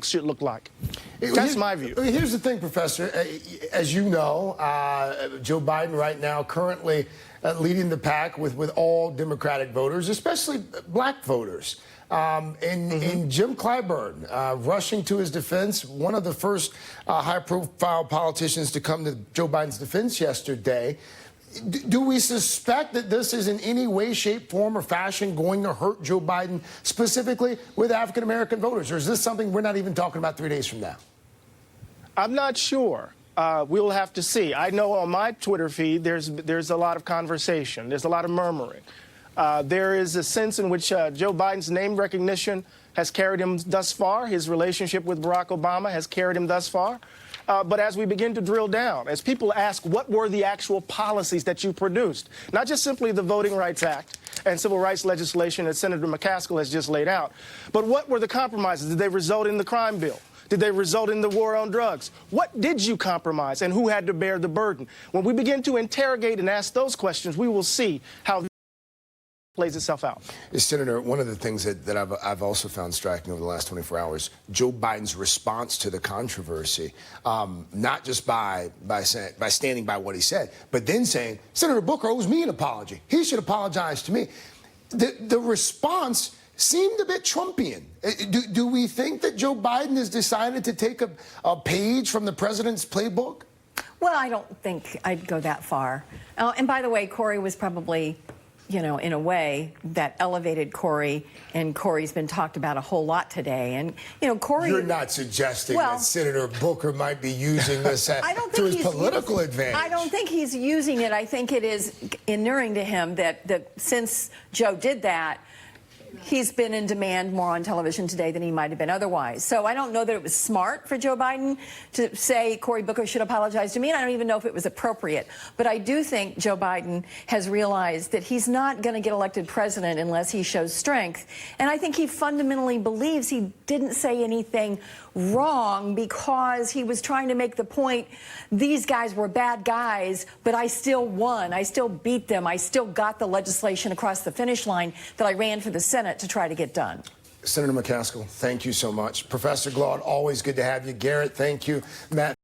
should look like. That's my view. Here's the thing, Professor. As you know, Joe Biden right now currently leading the pack with all Democratic voters, especially black voters. And Jim Clyburn rushing to his defense, one of the first high-profile politicians to come to Joe Biden's defense yesterday. Do we suspect that this is in any way, shape, form, or fashion going to hurt Joe Biden specifically with African-American voters? Or is this something we're not even talking about 3 days from now? I'm not sure. We'll have to see. I know on my Twitter feed there's a lot of conversation. There's a lot of murmuring. There is a sense in which Joe Biden's name recognition has carried him thus far. His relationship with Barack Obama has carried him thus far. But as we begin to drill down, as people ask what were the actual policies that you produced, not just simply the Voting Rights Act and civil rights legislation that Senator McCaskill has just laid out, but what were the compromises? Did they result in the crime bill? Did they result in the war on drugs? What did you compromise and who had to bear the burden? When we begin to interrogate and ask those questions, we will see how plays itself out. Senator, one of the things that I've also found striking over the last 24 hours, Joe Biden's response to the controversy, not just by standing by what he said, but then saying, Senator Booker owes me an apology. He should apologize to me. The response seemed a bit Trumpian. Do we think that Joe Biden has decided to take a page from the president's playbook? Well, I don't think I'd go that far. And by the way, Corey was probably, you know, in a way that elevated Corey, and Corey's been talked about a whole lot today. And, you know, Corey... You're not suggesting that Senator Booker might be using this to his political advantage. I don't think he's using it. I think it is inuring to him that since Joe did that, he's been in demand more on television today than he might have been otherwise. So I don't know that it was smart for Joe Biden to say Cory Booker should apologize to me, and I don't even know if it was appropriate. But I do think Joe Biden has realized that he's not going to get elected president unless he shows strength. And I think he fundamentally believes he didn't say anything wrong because he was trying to make the point, these guys were bad guys, but I still won. I still beat them. I still got the legislation across the finish line that I ran for the Senate to try to get done. Senator McCaskill, thank you so much. Professor Glaude, always good to have you. Garrett, thank you. Matt.